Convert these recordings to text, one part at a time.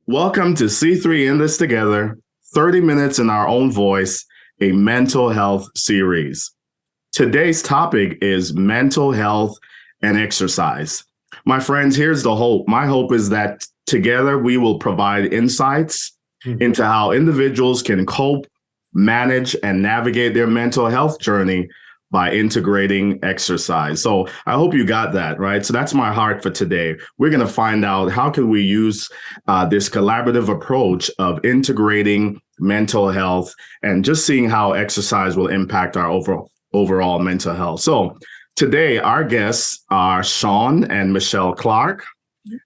Welcome to C3 In This Together, 30 minutes in our own voice, a mental health series. Today's topic is mental health and exercise. My friends, here's the hope. My hope is that together we will provide insights into how individuals can cope, manage, and navigate their mental health journey by integrating exercise. So I hope you got that, right? So that's my heart for today. We're going to find out how can we use this collaborative approach of integrating mental health and just seeing how exercise will impact our overall mental health. So today, our guests are Sean and Michelle Clark.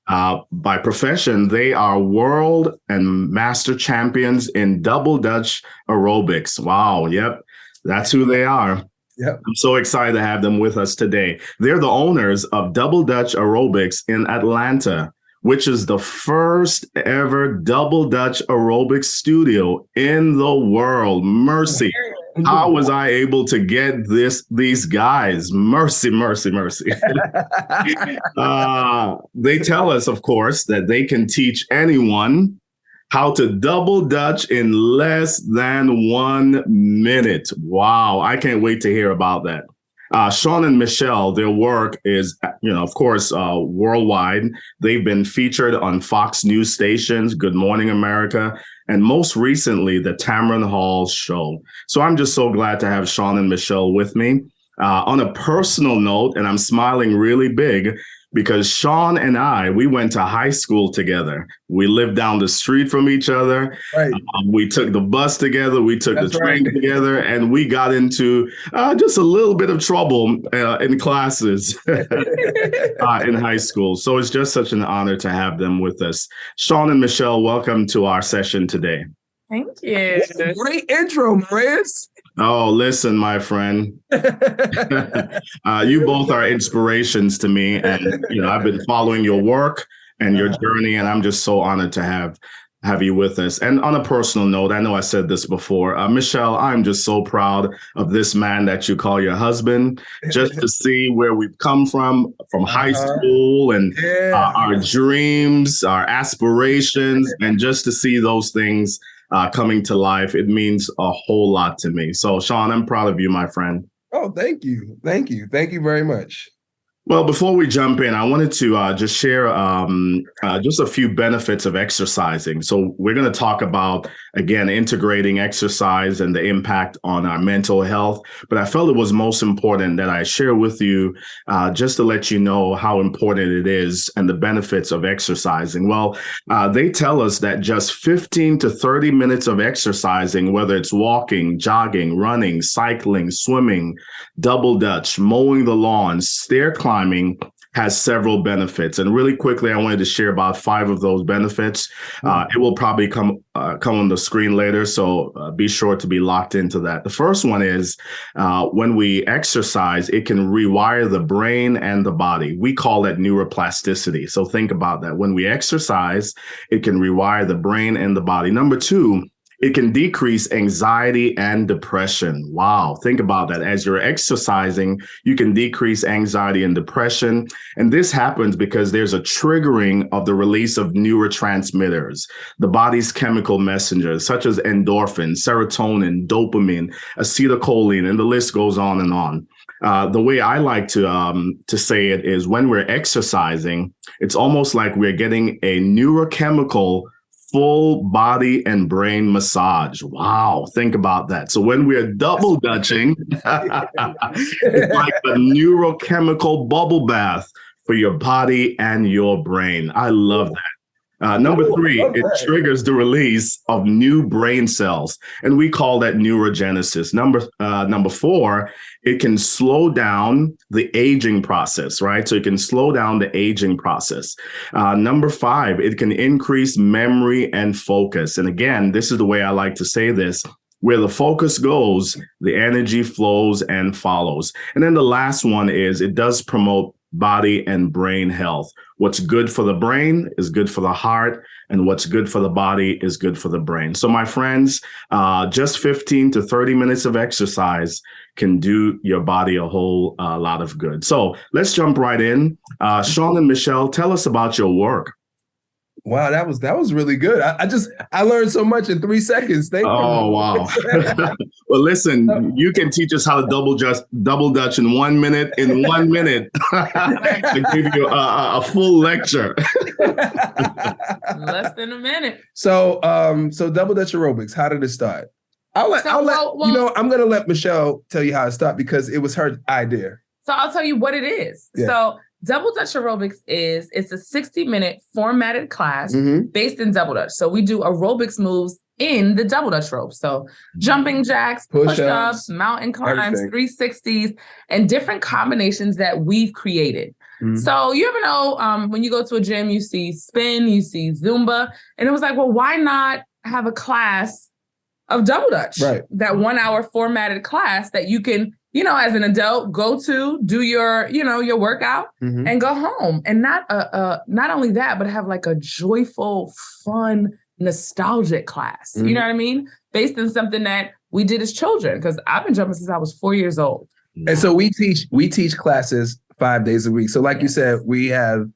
By profession, they are world and master champions in double Dutch aerobics. Wow. Yep. That's who they are. Yep. I'm so excited to have them with us today. They're the owners of Double Dutch Aerobics in Atlanta, which is the first ever double Dutch aerobics studio in the world. Mercy. How was I able to get these guys? Mercy. They tell us, of course, that they can teach anyone how to double Dutch in less than 1 minute. Wow, I can't wait to hear about that. Sean and Michelle, their work is, of course, worldwide. They've been featured on Fox News stations, Good Morning America, and most recently, the Tamron Hall Show. So I'm just so glad to have Sean and Michelle with me. On a personal note, and I'm smiling really big, because Sean and we went to high school together. We lived down the street from each other. Right. We took the bus together. We took the train together, and we got into just a little bit of trouble in classes in high school. So it's just such an honor to have them with us. Sean and Michelle, welcome to our session today. Thank you. Great intro, Morais. Oh, listen, my friend. You both are inspirations to me. And, I've been following your work and your journey, and I'm just so honored to have you with us. And on a personal note, I know I said this before, Michelle, I'm just so proud of this man that you call your husband, just to see where we've come from high school and our dreams, our aspirations, and just to see those things coming to life. It means a whole lot to me. So, Sean, I'm proud of you, my friend. Oh, thank you. Thank you. Thank you very much. Well, before we jump in, I wanted to just share just a few benefits of exercising. So we're going to talk about, again, integrating exercise and the impact on our mental health. But I felt it was most important that I share with you just to let you know how important it is and the benefits of exercising. Well, they tell us that just 15 to 30 minutes of exercising, whether it's walking, jogging, running, cycling, swimming, double Dutch, mowing the lawn, stair climbing, has several benefits. And really quickly, I wanted to share about 5 of those benefits. It will probably come on the screen later, so be sure to be locked into that. The first one is when we exercise, it can rewire the brain and the body. We call that neuroplasticity. So think about that. When we exercise, it can rewire the brain and the body. Number 2, it can decrease anxiety and depression. Wow. Think about that. As you're exercising, you can decrease anxiety and depression. And this happens because there's a triggering of the release of neurotransmitters, the body's chemical messengers, such as endorphin, serotonin, dopamine, acetylcholine, and the list goes on and on. The way I like to say it is when we're exercising, it's almost like we're getting a neurochemical full body and brain massage. Wow, think about that. So when we're double Dutching, it's like a neurochemical bubble bath for your body and your brain. I love that. Number 3, it triggers the release of new brain cells, and we call that neurogenesis. Number 4, it can slow down the aging process, right? So it can slow down the aging process. Number 5, it can increase memory and focus. And again, this is the way I like to say this. Where the focus goes, the energy flows and follows. And then the last one is it does promote body and brain health. What's good for the brain is good for the heart, and what's good for the body is good for the brain. So my friends, just 15 to 30 minutes of exercise can do your body a whole lot of good. So let's jump right in. Sean and Michelle, tell us about your work. Wow, that was really good. I learned so much in 3 seconds. Thank Oh, you. wow. Well, listen, you can teach us how to double dutch in 1 minute. In 1 minute, I give you a full lecture. Less than a minute. So double dutch aerobics. How did it start? I'm gonna let Michelle tell you how it started because it was her idea. So I'll tell you what it is. Yeah. So Double Dutch Aerobics it's a 60-minute formatted class based in Double Dutch. So we do aerobics moves in the Double Dutch rope. So jumping jacks, push-ups, mountain climbs, everything. 360s, and different combinations that we've created. So you ever know when you go to a gym, you see spin, you see Zumba, and it was like, well, why not have a class of Double Dutch? Right. That 1 hour formatted class that you can, as an adult, go to, do your, your workout and go home. And not only that, but have like a joyful, fun, nostalgic class. You know what I mean? Based on something that we did as children, because I've been jumping since I was 4 years old. And so we teach classes 5 days a week. So like you said, we have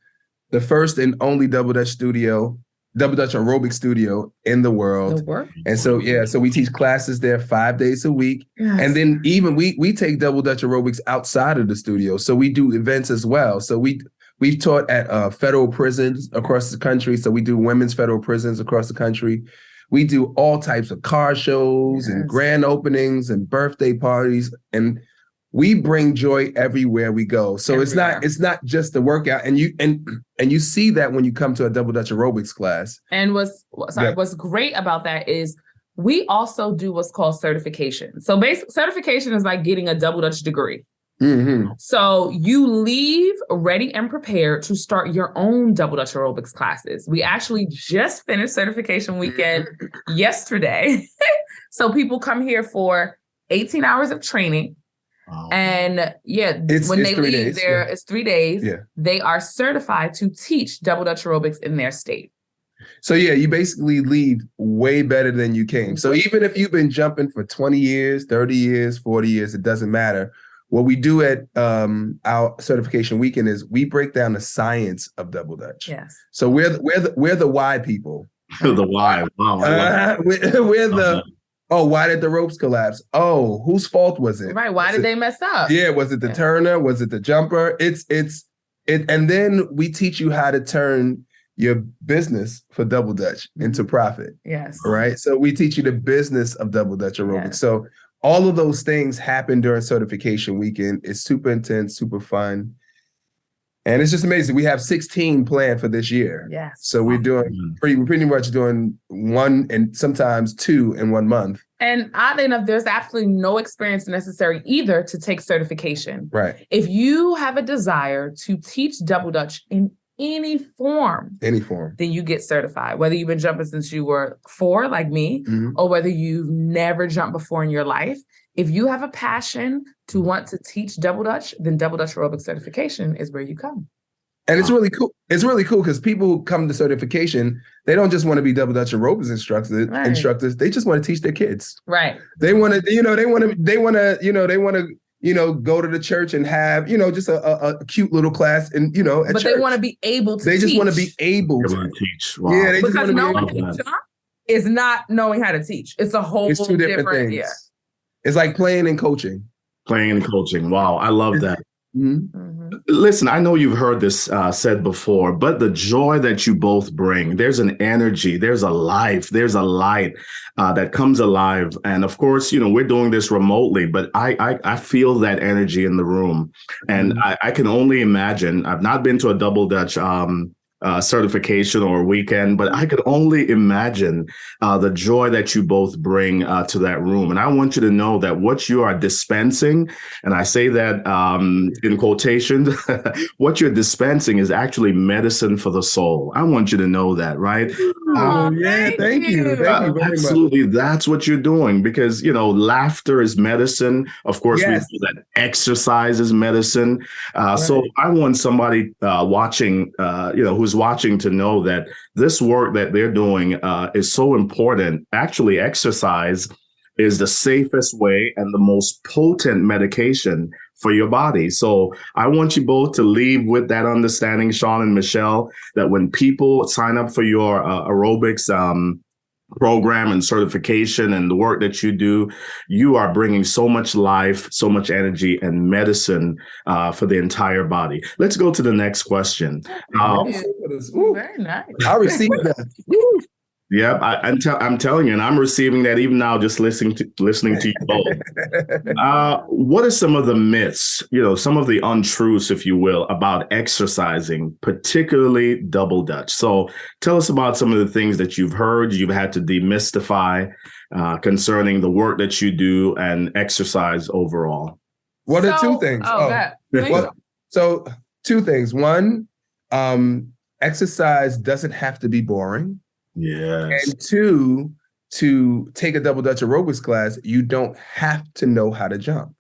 the first and only Double Dutch aerobic studio in the world. And so, so we teach classes there 5 days a week. Yes. And then even we take Double Dutch aerobics outside of the studio. So we do events as well. So we've taught at federal prisons across the country. So we do women's federal prisons across the country. We do all types of car shows and grand openings and birthday parties. And we bring joy everywhere we go. So it's not just the workout. And you see that when you come to a Double Dutch aerobics class. And what's great about that is we also do what's called certification. So certification is like getting a Double Dutch degree. So you leave ready and prepared to start your own Double Dutch aerobics classes. We actually just finished certification weekend yesterday. So people come here for 18 hours of training. And when they leave there, it's 3 days. Yeah. They are certified to teach Double Dutch aerobics in their state. So you basically leave way better than you came. So even if you've been jumping for 20 years, 30 years, 40 years, it doesn't matter. What we do at our certification weekend is we break down the science of Double Dutch. Yes. So we're the why people. The why. Wow. We're the why did the ropes collapse? Oh, whose fault was it? Right. Why did they mess up? Yeah. Was it the turner? Was it the jumper? And then we teach you how to turn your business for Double Dutch into profit. Yes. Right. So we teach you the business of Double Dutch aerobics. Yes. So all of those things happen during certification weekend. It's super intense, super fun. And it's just amazing. We have 16 planned for this year. Yes. So we're doing pretty much doing 1 and sometimes 2 in 1 month. And oddly enough, there's absolutely no experience necessary either to take certification. Right. If you have a desire to teach Double Dutch in any form, then you get certified. Whether you've been jumping since you were 4, like me, or whether you've never jumped before in your life. If you have a passion to want to teach Double Dutch, then Double Dutch aerobic certification is where you come. And it's really cool. It's really cool because people who come to certification, they don't just want to be Double Dutch aerobics instructors. They just want to teach their kids. Right. They want to, go to the church and have, just a cute little class and, at but church. They want to be able to teach. They just want to be able to teach. Wow. Yeah, they because just want to knowing how to jump is not knowing how to teach. It's a whole two different things. Yeah. It's like playing and coaching. Wow. I love that. Listen, I know you've heard this said before, but the joy that you both bring, there's an energy, there's a life, there's a light that comes alive. And of course, we're doing this remotely, but I feel that energy in the room. And I can only imagine, I've not been to a Double Dutch certification or weekend, but I could only imagine the joy that you both bring to that room. And I want you to know that what you are dispensing, and I say that in quotations, what you're dispensing is actually medicine for the soul. I want you to know that, right? Thank you very absolutely much. That's what you're doing, because laughter is medicine. Of course, we know that exercise is medicine. So I want somebody watching who's watching to know that this work that they're doing is so important. Actually, exercise is the safest way and the most potent medication for your body. So I want you both to leave with that understanding, Sean and Michelle, that when people sign up for your aerobics program and certification and the work that you do, you are bringing so much life, so much energy and medicine for the entire body. Let's go to the next question. Very nice. I received that. Yep, I'm telling you, and I'm receiving that even now, just listening to you both. What are some of the myths, some of the untruths, if you will, about exercising, particularly double Dutch? So tell us about some of the things that you've heard, you've had to demystify concerning the work that you do and exercise overall. What are two things? So 2 things. One, exercise doesn't have to be boring. Yes. And 2, to take a double Dutch aerobics class, you don't have to know how to jump.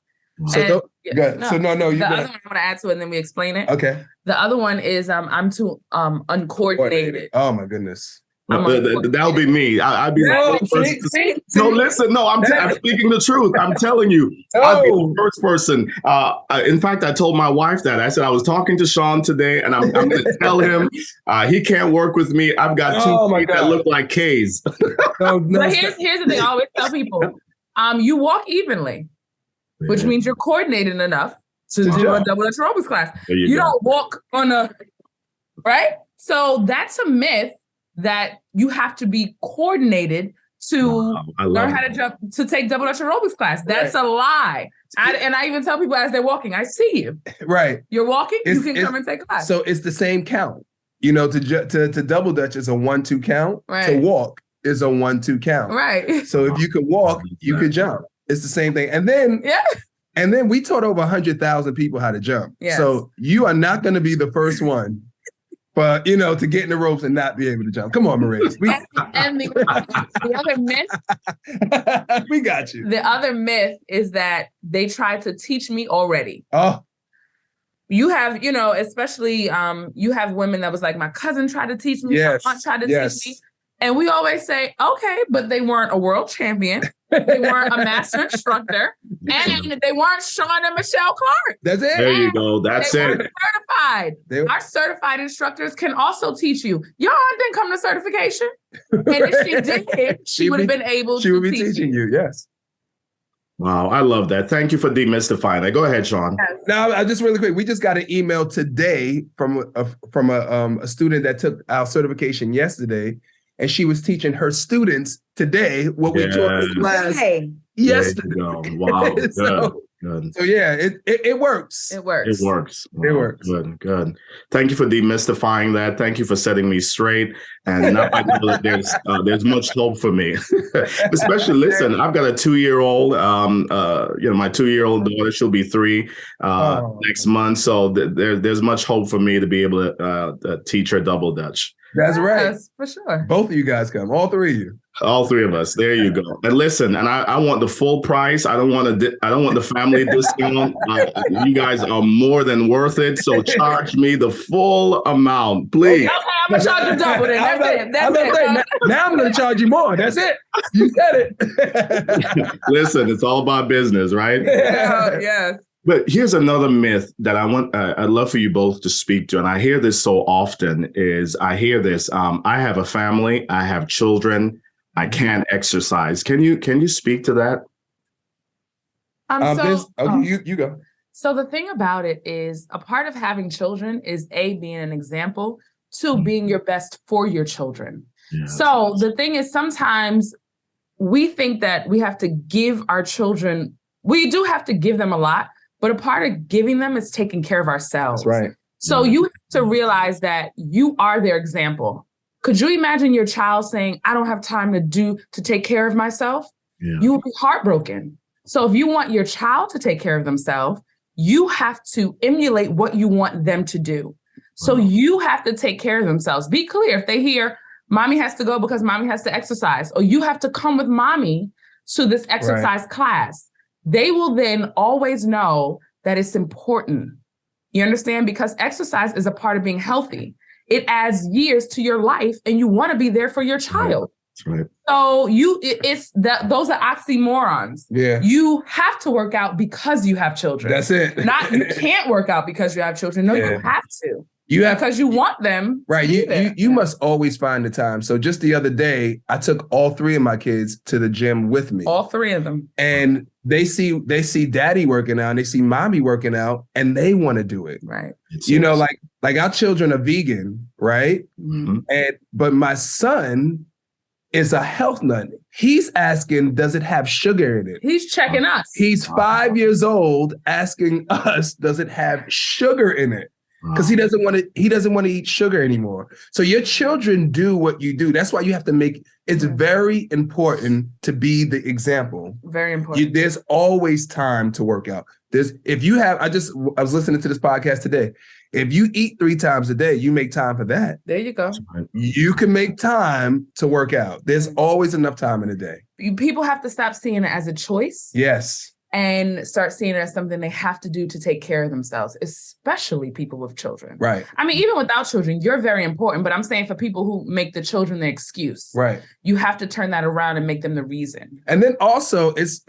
So the other one I want to add to it, and then we explain it. Okay. The other one is I'm too uncoordinated. Oh my goodness. That'll be me. I'd be the first person. No, listen. No, I'm speaking the truth. I'm telling you. I'll be the first person. In fact, I told my wife that. I said I was talking to Sean today, and I'm going to tell him he can't work with me. I've got 2 feet that look like K's. But here's the thing. I always tell people: you walk evenly, which means you're coordinated enough to do a double Dutch aerobics class. You don't walk on right. So that's a myth, that you have to be coordinated to learn how to jump, to take double Dutch aerobics class. That's a lie. I even tell people as they're walking, I see you. Right. You're walking, you can come and take a class. So it's the same count. To double Dutch is a 1-2 count. Right. To walk is a 1-2 count. Right. So if you could walk, you could jump. It's the same thing. And then we taught over 100,000 people how to jump. Yes. So you are not going to be the first one. But, to get in the ropes and not be able to jump. Come on, Morais. And the other myth. We got you. The other myth is that they tried to teach me already. Oh. You have, especially you have women that was like, my cousin tried to teach me. Yes. My aunt tried to teach me. And we always say, okay, but they weren't a world champion. They weren't a master instructor. And they weren't Sean and Michelle Clark. That's it. There you go. That's it. Certified. Our certified instructors can also teach you. Your aunt didn't come to certification. And if she did, she would have been able to teach you. She would be teaching you, yes. Wow, I love that. Thank you for demystifying that. Go ahead, Sean. Yes. Now, just really quick, we just got an email today from a student that took our certification yesterday. And she was teaching her students today what we taught in class yesterday. Wow, good. So yeah, it works. It works. It works. Wow, it works. Good. Thank you for demystifying that. Thank you for setting me straight. And now I know that there's much hope for me. Especially, listen, I've got a 2-year-old. My 2-year-old daughter, she'll be 3 next month. So there's much hope for me to be able to teach her double Dutch. That's right. Yes, for sure. Both of you guys come. All 3 of you. All 3 of us. There you go. And listen, and I want the full price. I don't want the family discount. You guys are more than worth it. So charge me the full amount, please. Okay, I'm gonna charge you double. Then that's it. Now I'm gonna charge you more. That's it. You said it. Listen, it's all about business, right? Yes. But here's another myth that I'd love for you both to speak to. And I hear this so often I have a family, I have children, I can't exercise. Can you speak to that? You go. So the thing about it is, a part of having children is being an example, 2, being your best for your children. Yes. So the thing is, sometimes we think that we have to give our children, we do have to give them a lot. But a part of giving them is taking care of ourselves. That's right. So you have to realize that you are their example. Could you imagine your child saying, I don't have time to take care of myself? Yeah. You will be heartbroken. So if you want your child to take care of themselves, you have to emulate what you want them to do. So you have to take care of themselves. Be clear. If they hear mommy has to go because mommy has to exercise, or you have to come with mommy to this exercise class, they will then always know that it's important. You understand? Because exercise is a part of being healthy. It adds years to your life, and you want to be there for your child. That's right. So those are oxymorons. Yeah. You have to work out because you have children. That's it. Not you can't work out because you have children. No, you have to. Because you want them. Right. You must always find the time. So just the other day, I took all 3 of my kids to the gym with me. All 3 of them. And they see daddy working out, and they see mommy working out, and they want to do it. Right. Like our children are vegan, right? Mm-hmm. But my son is a health nut. He's asking, does it have sugar in it? He's checking us. He's 5 years old asking us, does it have sugar in it? Because he doesn't want to eat sugar anymore. So your children do what you do. That's why you have to it's very important to be the example. Very important. There's always time to work out. I was listening to this podcast today. If you eat 3 times a day, you make time for that. There you go. You can make time to work out. There's always enough time in a day. People have to stop seeing it as a choice. Yes. And start seeing it as something they have to do to take care of themselves, especially people with children. Right. I mean, even without children, you're very important. But I'm saying for people who make the children the excuse, right? You have to turn that around and make them the reason. And then also, it's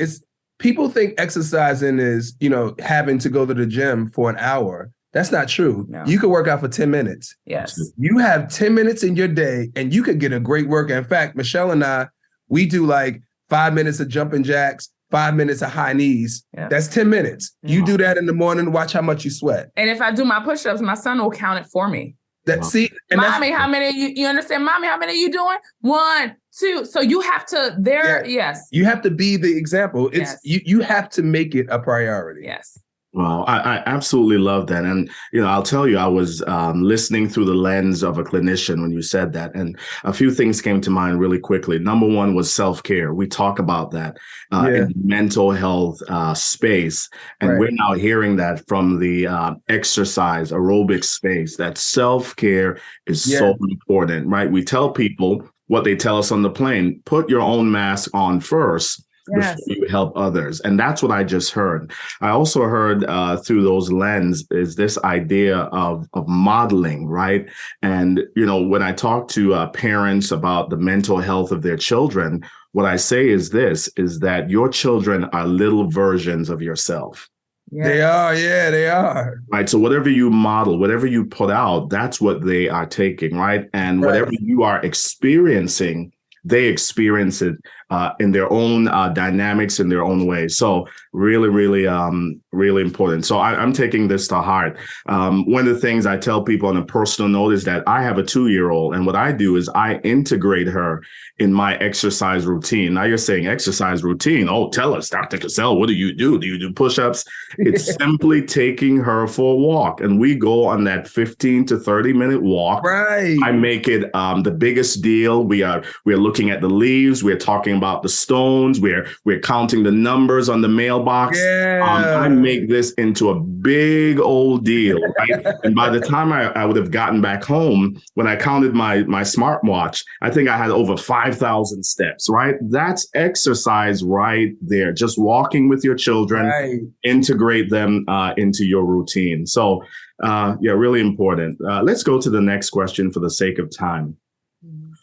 people think exercising is, having to go to the gym for an hour. That's not true. No. You could work out for 10 minutes. Yes. You have 10 minutes in your day, and you could get a great workout. In fact, Michelle and I, we do like 5 minutes of jumping jacks, 5 minutes of high knees. Yep. That's 10 minutes. You do that in the morning, watch how much you sweat. And if I do my push-ups, my son will count it for me. Mommy, how many you understand? Mommy, how many are you doing? 1, 2. So you have to yes. You have to be the example. You have to make it a priority. Yes. Wow, I absolutely love that. And, I'll tell you, I was listening through the lens of a clinician when you said that. And a few things came to mind really quickly. Number one was self-care. We talk about that in the mental health space. And we're now hearing that from the exercise, aerobics space, that self-care is so important, right? We tell people what they tell us on the plane, put your own mask on first. Before you help others. And that's what I just heard. I also heard through those lens is this idea of modeling, right? And, when I talk to parents about the mental health of their children, what I say is that your children are little versions of yourself. Yes. They are. Yeah, they are. Right. So whatever you model, whatever you put out, that's what they are taking. Right. And whatever you are experiencing, they experience it in their own dynamics, in their own way. So really, really, really important. So I'm taking this to heart. One of the things I tell people on a personal note is that I have a 2-year-old, and what I do is I integrate her in my exercise routine. Now you're saying exercise routine. Oh, tell us, Dr. Cassell, what do you do? Do you do push-ups? It's simply taking her for a walk, and we go on that 15 to 30-minute walk. Right. I make it the biggest deal. We're looking at the leaves. We're talking about the stones. We're counting the numbers on the mailbox. Yeah. I make this into a big old deal, right? And by the time I would have gotten back home, when I counted my smartwatch, I think I had over 5,000 steps, right? That's exercise right there. Just walking with your children, integrate them into your routine. So, really important. Let's go to the next question for the sake of time.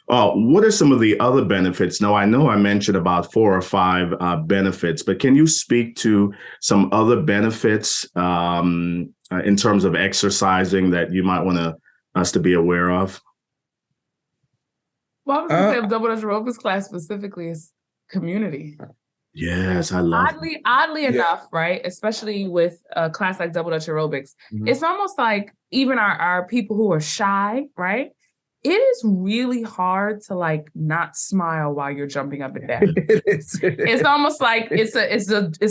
What are some of the other benefits? Now, I know I mentioned about 4 or 5 benefits, but can you speak to some other benefits in terms of exercising that you might want us to be aware of? Well, I was going to say Double Dutch Aerobics class specifically is community. Yes, I love it. Oddly enough, right? Especially with a class like Double Dutch Aerobics, it's almost like even our people who are shy, right? It is really hard to not smile while you're jumping up and down. It's almost like it's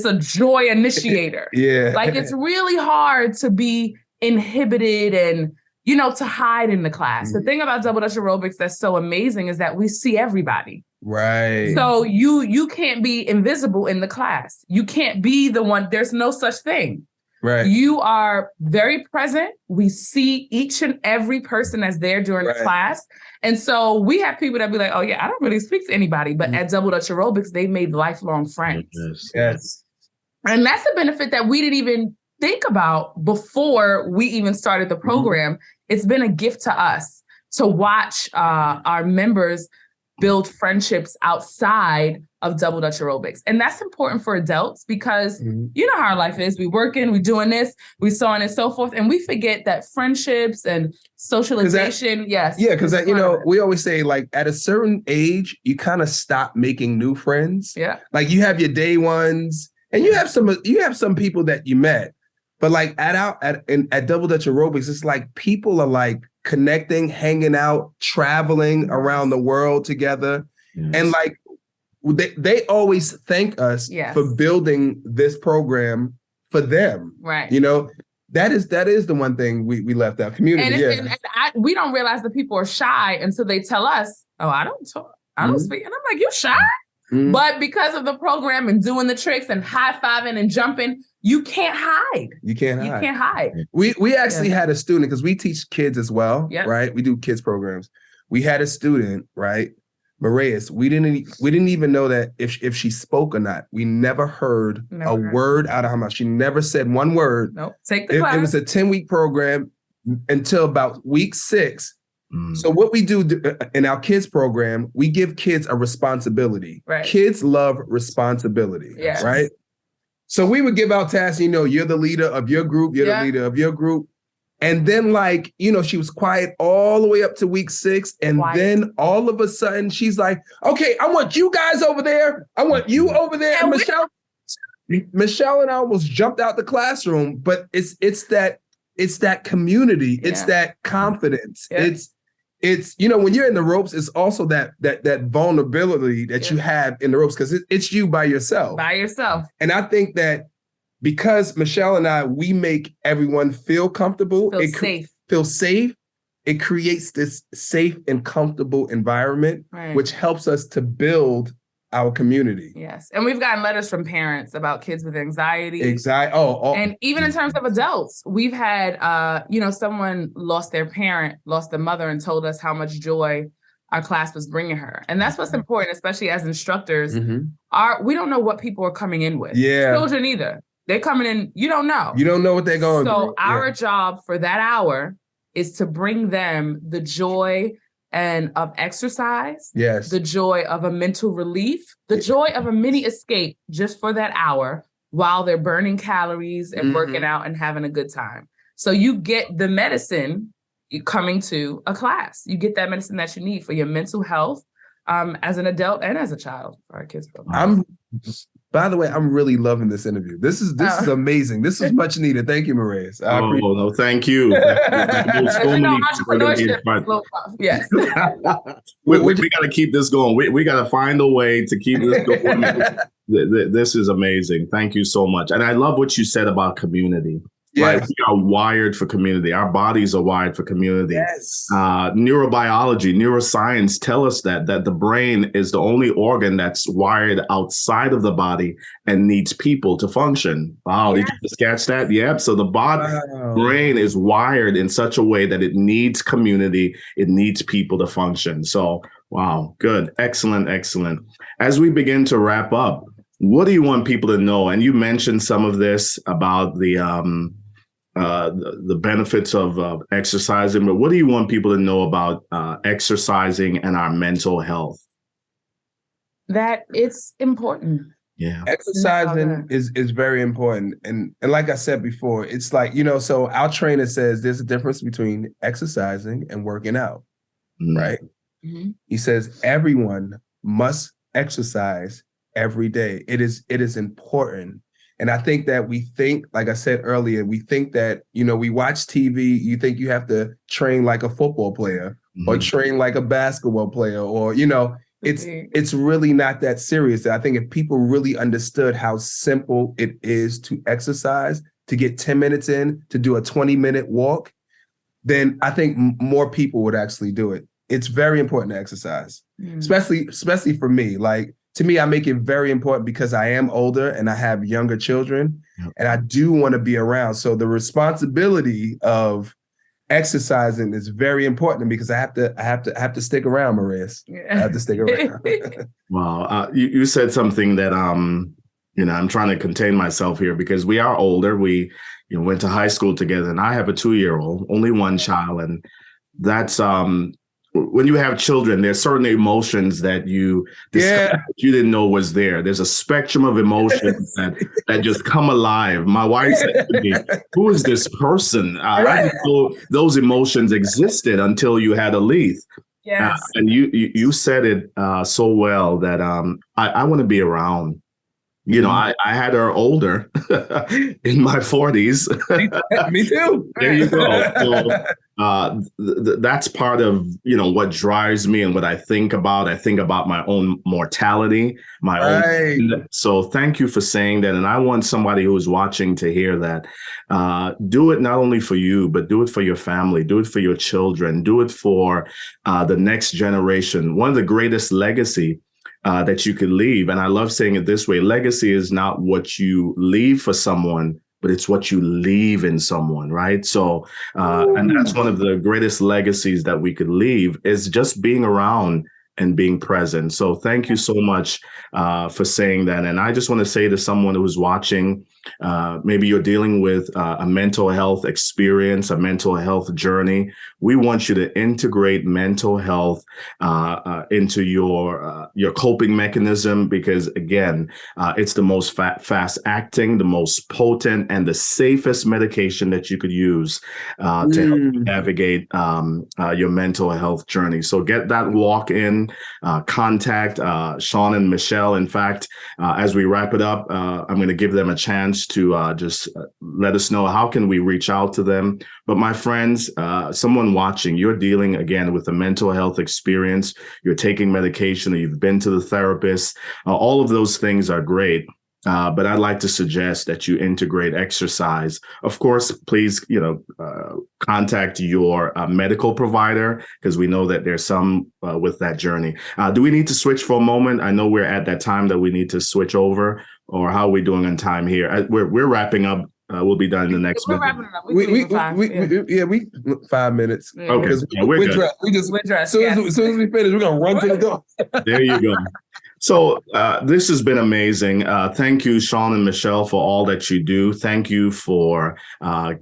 a joy initiator. Yeah. Like it's really hard to be inhibited and, to hide in the class. The thing about Double Dutch Aerobics that's so amazing is that we see everybody. Right. So you can't be invisible in the class. You can't be the one. There's no such thing. Right. You are very present. We see each and every person that's there during the class. And so we have people that be like, oh, yeah, I don't really speak to anybody. But at Double Dutch Aerobics, they've made lifelong friends. Yes. And that's a benefit that we didn't even think about before we even started the program. It's been a gift to us to watch our members build friendships outside of double Dutch aerobics. And that's important for adults because you know how our life is. We working, we doing this, we so on and so forth. And we forget that friendships and socialization, Yeah, because you know, we always say like at a certain age, you kind of stop making new friends. Yeah. Like you have your day ones and you have some people that you met. But like at Double Dutch Aerobics, it's like people are like connecting, hanging out, traveling around the world together. Yes. And like they always thank us for building this program for them. Right. You know, that is the one thing we left out. Community. And we don't realize that people are shy until they tell us, oh, I don't talk. I don't speak. And I'm like, you shy? But because of the program and doing the tricks and high-fiving and jumping, you can't hide. You can't hide. We actually had a student, because we teach kids as well, right? We do kids programs. We had a student, right? Morais. We didn't even know that if she spoke or not. We never heard a word out of her mouth. She never said one word. Nope. Take the class. It was a 10-week program until about week 6. So what we do in our kids program, we give kids a responsibility. Right. Kids love responsibility, right? So we would give out tasks, you know, you're the leader of your group, you're the leader of your group. And then like, you know, she was quiet all the way up to week 6. And then all of a sudden she's like, okay, I want you guys over there. I want you over there. And Michelle and I almost jumped out the classroom, but it's that community. It's that confidence. It's, you know, when you're in the ropes, it's also that vulnerability that you have in the ropes, because it's you by yourself. And I think that because Michelle and I, we make everyone feel comfortable. Feel safe. It creates this safe and comfortable environment, which helps us to build our community. Yes. And we've gotten letters from parents about kids with anxiety. And even in terms of adults, we've had, someone lost their parent, lost their mother, and told us how much joy our class was bringing her. And that's what's important, especially as instructors. We don't know what people are coming in with. Children either. They're coming in, you don't know. You don't know what they're going through. So our job for that hour is to bring them the joy and of exercise, the joy of a mental relief, the joy of a mini escape just for that hour while they're burning calories and working out and having a good time. So you get the medicine coming to a class. You get that medicine that you need for your mental health as an adult and as a child for our kids program. By the way, I'm really loving this interview. This is amazing. This is much needed. Thank you, Morais. No, thank you. Yes. we got to keep this going. We got to find a way to keep this going. This is amazing. Thank you so much. And I love what you said about community. Right? We are wired for community. Our bodies are wired for community. Neurobiology, neuroscience tell us that the brain is the only organ that's wired outside of the body and needs people to function. Wow, did you just catch that? Yep. So the brain is wired in such a way that it needs community. It needs people to function. So, wow, good. Excellent. As we begin to wrap up, what do you want people to know? And you mentioned some of this about the benefits of exercising, but what do you want people to know about exercising and our mental health? That it's important. Yeah. Exercising is very important. And like I said before, it's like, you know, so our trainer says there's a difference between exercising and working out, right? He says everyone must exercise every day. It is important. And I think that we think, like I said earlier, we think that, you know, we watch TV, you think you have to train like a football player or train like a basketball player, or, you know, it's really not that serious. I think if people really understood how simple it is to exercise, to get 10 minutes in, to do a 20-minute walk, then I think more people would actually do it. It's very important to exercise, especially for me. Like, to me, I make it very important because I am older and I have younger children, and I do want to be around. So the responsibility of exercising is very important because I have to stick around, Morais. I have to stick around. Wow, you said something that I'm trying to contain myself here because we are older. We went to high school together, and I have a 2-year-old, only one child, and that's when you have children, there's certain emotions that you discover that you didn't know was there. There's a spectrum of emotions that just come alive. My wife said to me, "Who is this person?" I didn't know those emotions existed until you had a Leith. Yes. And you said it so well that I want to be around. You know, I had her older in my 40s. Me too. There you go. So that's part of, you know, what drives me and what I think about. I think about my own mortality, my own. So thank you for saying that. And I want somebody who's watching to hear that. Do it not only for you, but do it for your family. Do it for your children. Do it for the next generation. One of the greatest legacy that you could leave. And I love saying it this way. Legacy is not what you leave for someone, but it's what you leave in someone, right? So, and that's one of the greatest legacies that we could leave is just being around and being present. So thank you so much for saying that. And I just want to say to someone who's watching, maybe you're dealing with a mental health experience, a mental health journey. We want you to integrate mental health into your coping mechanism, because again, it's the most fast acting, the most potent, and the safest medication that you could use to help you navigate your mental health journey. So get that walk in, contact Sean and Michelle. In fact, as we wrap it up, I'm going to give them a chance to just let us know how can we reach out to them. But my friends, someone watching, you're dealing again with a mental health experience, you're taking medication, or you've been to the therapist. All of those things are great. But I'd like to suggest that you integrate exercise. Of course, please, contact your medical provider, because we know that there's some with that journey. Do we need to switch for a moment? I know we're at that time that we need to switch over, or how are we doing on time here? We're wrapping up. We'll be done in the next minute. Wrapping it up. We 5 minutes. Yeah. Okay, we're good. We're dressed. As soon as we finish, we're gonna run to the door. There you go. So this has been amazing. Thank you, Sean and Michelle, for all that you do. Thank you for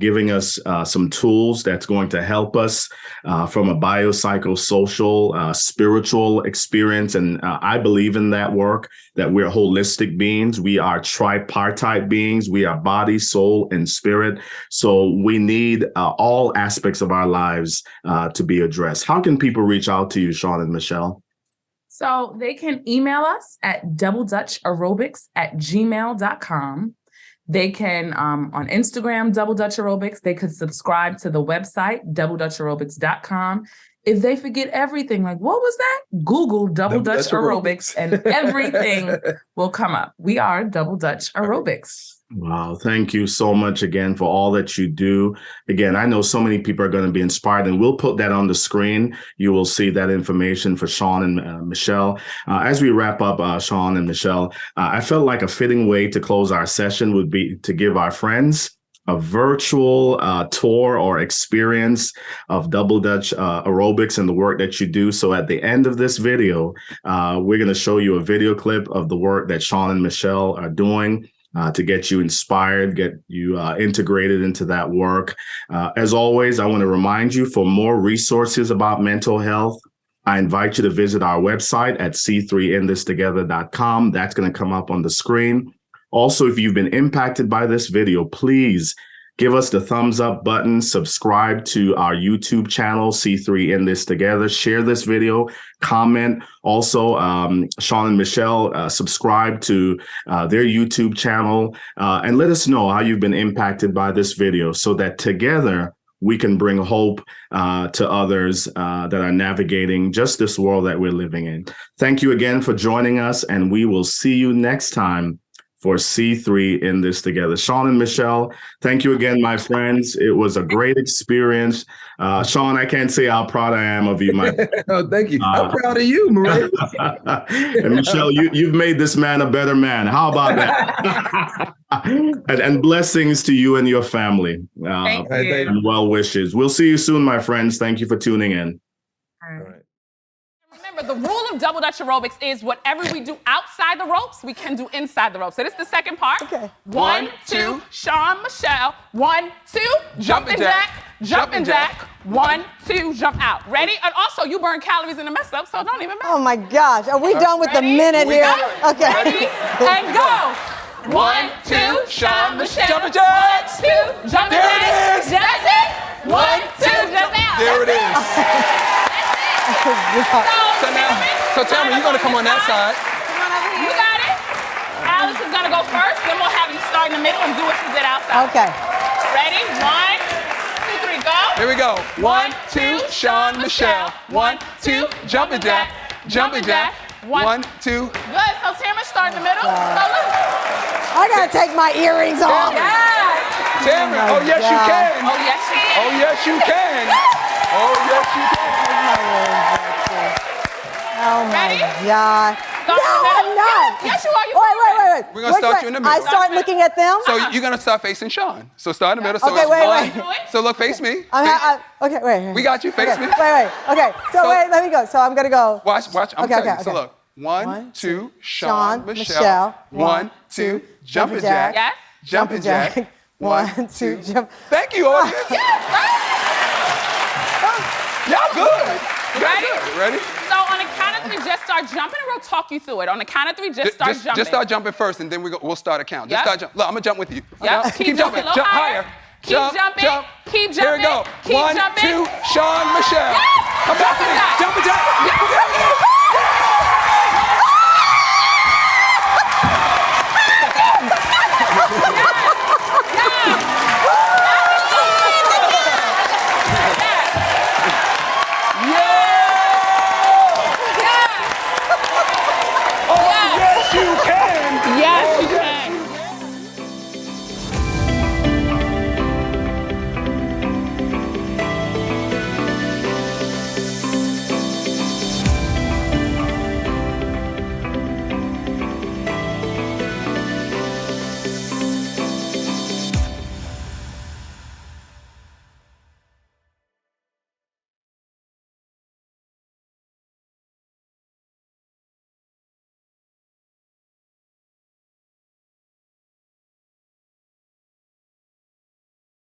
giving us some tools that's going to help us from a biopsychosocial, spiritual experience. And I believe in that work, that we're holistic beings. We are tripartite beings. We are body, soul, and spirit. So we need all aspects of our lives to be addressed. How can people reach out to you, Sean and Michelle? So they can email us at doubledutchaerobics@gmail.com. They can, on Instagram, Double Dutch Aerobics. They could subscribe to the website, doubledutchaerobics.com. If they forget everything, like, what was that? Google Double Dutch Aerobics and everything will come up. We are Double Dutch Aerobics. Wow. Thank you so much again for all that you do. Again, I know so many people are going to be inspired, and we'll put that on the screen. You will see that information for Sean and Michelle. As we wrap up, Sean and Michelle, I felt like a fitting way to close our session would be to give our friends a virtual tour or experience of Double Dutch Aerobics and the work that you do. So at the end of this video, we're going to show you a video clip of the work that Sean and Michelle are doing to get you inspired, get you integrated into that work. As always, I want to remind you, for more resources about mental health, I invite you to visit our website at c3inthistogether.com. That's going to come up on the screen. Also, if you've been impacted by this video, please give us the thumbs up button, subscribe to our YouTube channel, C3 In This Together, share this video, comment. Also, Sean and Michelle, subscribe to their YouTube channel, and let us know how you've been impacted by this video, so that together we can bring hope to others that are navigating just this world that we're living in. Thank you again for joining us, and we will see you next time for C3 In This Together. Sean and Michelle, thank you again, my friends. It was a great experience. Sean, I can't say how proud I am of you, my friend. Oh, thank you. I'm proud of you, Morais. And Michelle, you've made this man a better man. How about that? and blessings to you and your family. Thank you. And well wishes. We'll see you soon, my friends. Thank you for tuning in. All right. Remember, the rule of Double Dutch Aerobics is whatever we do outside the ropes, we can do inside the ropes. So this is the second part. Okay. 1, 2, Sean, Michelle. 1, 2, jumping jack. jumping jack. 1, 2, jump out. Ready? And also, you burn calories in the mess up, so don't even matter. Oh my gosh. Are we done with the minute We here? got it. Okay. Ready? And go. 1, 2, Sean Michelle. Jumping jack. 1, 2, jumping There jack. it is. That's it. 1, 2, jump out. There it is. So tell me, you're gonna come on that side. Come on over here. You got it. Alice is gonna go first, then we'll have you start in the middle and do what you did outside. Okay. Ready? 1, 2, 3, go. Here we go. 1, 2, Sean Michelle. 1, 2, jumping jack. Jumping jack. 1, 2. Good. So Tamara, start in the middle. So look. I gotta take my earrings off. Yes. Tamara, oh yes you can. Oh yes, she is. Oh yes you can. Oh yes you can. Oh my Ready? God. Start in the No, middle. I'm not. Yes, you are. You Wait. We're gonna start you in the middle. I start looking at them? So you're gonna start facing Sean. So start in the middle. So Okay, it's wait. So look, face me. Okay, wait. We got you. Face Okay, me. Wait. Okay, so wait, let me go. So I'm gonna go. Watch. I'm Okay, telling you. okay, So okay. look. 1, 2, Sean Sean, Michelle. Michelle. 1, 2, jumping jack. Yes. Jumping jack. 1, 2, jump. Thank you, audience. Y'all good. Ready? Ready? So on the count of 3, just start jumping and we'll talk you through it. On the count of 3, just start jumping. Just start jumping first, and then we'll start a count. Just Yep. start jumping. Look, I'm gonna jump with you. Yep. Keep jumping. a little Jump higher. Keep jumping. Jump. Keep Here we jumping. go. Keep 1, jumping. 2, Sean Michelle. Yes. Come back to me. Jumping jack. Jumping jack.